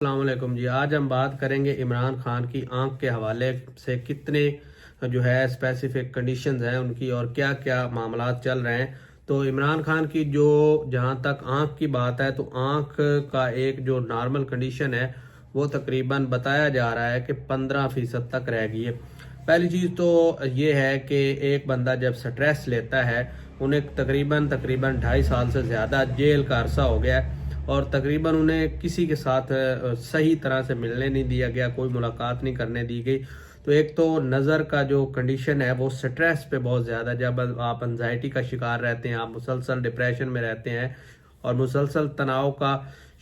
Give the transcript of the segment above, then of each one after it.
السلام علیکم جی، آج ہم بات کریں گے عمران خان کی آنکھ کے حوالے سے کتنے جو ہے اسپیسیفک کنڈیشنز ہیں ان کی اور کیا کیا معاملات چل رہے ہیں۔ تو عمران خان کی جہاں تک آنکھ کی بات ہے تو آنکھ کا ایک جو نارمل کنڈیشن ہے وہ تقریباً بتایا جا رہا ہے کہ 15% تک رہ گئی ہے۔ پہلی چیز تو یہ ہے کہ ایک بندہ جب سٹریس لیتا ہے انہیں تقریباً 2.5 سال سے زیادہ جیل کا عرصہ ہو گیا ہے اور تقریباً انہیں کسی کے ساتھ صحیح طرح سے ملنے نہیں دیا گیا، کوئی ملاقات نہیں کرنے دی گئی۔ تو ایک تو نظر کا جو کنڈیشن ہے وہ سٹریس پہ بہت زیادہ، جب آپ انزائٹی کا شکار رہتے ہیں، آپ مسلسل ڈپریشن میں رہتے ہیں اور مسلسل تناؤ کا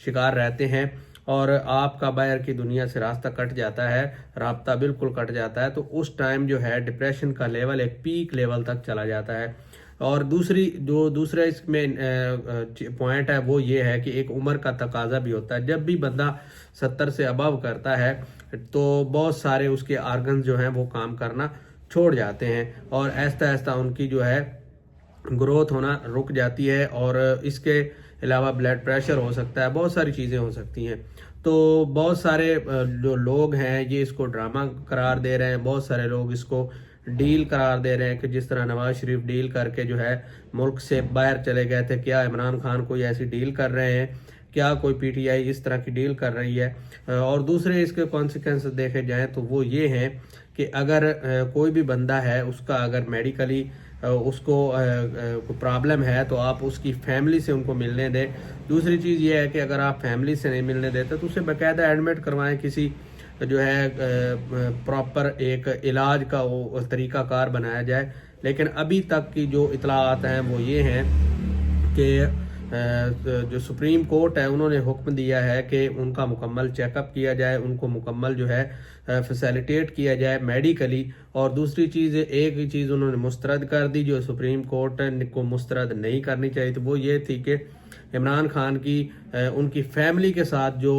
شکار رہتے ہیں اور آپ کا باہر کی دنیا سے راستہ کٹ جاتا ہے، رابطہ بالکل کٹ جاتا ہے، تو اس ٹائم جو ہے ڈپریشن کا لیول ایک پیک لیول تک چلا جاتا ہے۔ اور دوسرا اس میں پوائنٹ ہے وہ یہ ہے کہ ایک عمر کا تقاضا بھی ہوتا ہے۔ جب بھی بندہ 70 سے ابو کرتا ہے تو بہت سارے اس کے آرگنز جو ہیں وہ کام کرنا چھوڑ جاتے ہیں اور آہستہ آہستہ ان کی جو ہے گروتھ ہونا رک جاتی ہے، اور اس کے علاوہ بلڈ پریشر ہو سکتا ہے، بہت ساری چیزیں ہو سکتی ہیں۔ تو بہت سارے جو لوگ ہیں یہ اس کو ڈرامہ قرار دے رہے ہیں، بہت سارے لوگ اس کو ڈیل قرار دے رہے ہیں کہ جس طرح نواز شریف ڈیل کر کے جو ہے ملک سے باہر چلے گئے تھے، کیا عمران خان کوئی ایسی ڈیل کر رہے ہیں، کیا کوئی پی ٹی آئی اس طرح کی ڈیل کر رہی ہے۔ اور دوسرے اس کے کانسیکوینسز دیکھے جائیں تو وہ یہ ہیں کہ اگر کوئی بھی بندہ ہے اس کا اگر میڈیکلی اس کو کوئی پرابلم ہے تو آپ اس کی فیملی سے ان کو ملنے دیں۔ دوسری چیز یہ ہے کہ اگر آپ فیملی سے نہیں ملنے دیتے تو اسے باقاعدہ ایڈمٹ کروائیں، کسی جو ہے پراپر ایک علاج کا وہ طریقہ کار بنایا جائے۔ لیکن ابھی تک کی جو اطلاعات ہیں وہ یہ ہیں کہ جو سپریم کورٹ ہے انہوں نے حکم دیا ہے کہ ان کا مکمل چیک اپ کیا جائے، ان کو مکمل جو ہے فیسیلیٹیٹ کیا جائے میڈیکلی۔ اور دوسری چیز ایک ہی چیز انہوں نے مسترد کر دی جو سپریم کورٹ کو مسترد نہیں کرنی چاہیے تھی، وہ یہ تھی کہ عمران خان کی ان کی فیملی کے ساتھ جو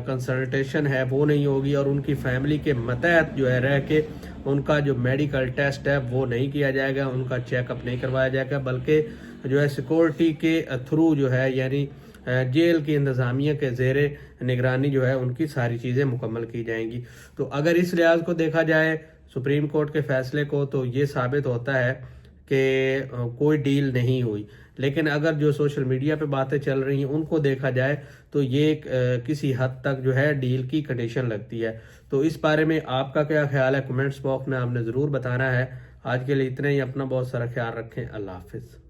کنسلٹیشن ہے وہ نہیں ہوگی، اور ان کی فیملی کے متحد جو ہے رہ کے ان کا جو میڈیکل ٹیسٹ ہے وہ نہیں کیا جائے گا، ان کا چیک اپ نہیں کروایا جائے گا، بلکہ جو ہے سیکورٹی کے تھرو جو ہے یعنی جیل کی انتظامیہ کے زیر نگرانی جو ہے ان کی ساری چیزیں مکمل کی جائیں گی۔ تو اگر اس لحاظ کو دیکھا جائے سپریم کورٹ کے فیصلے کو تو یہ ثابت ہوتا ہے کہ کوئی ڈیل نہیں ہوئی۔ لیکن اگر جو سوشل میڈیا پہ باتیں چل رہی ہیں ان کو دیکھا جائے تو یہ کسی حد تک جو ہے ڈیل کی کنڈیشن لگتی ہے۔ تو اس بارے میں آپ کا کیا خیال ہے؟ کمنٹس باکس میں آپ نے ضرور بتانا ہے۔ آج کے لیے اتنا ہی، اپنا بہت سارا خیال رکھیں، اللہ حافظ۔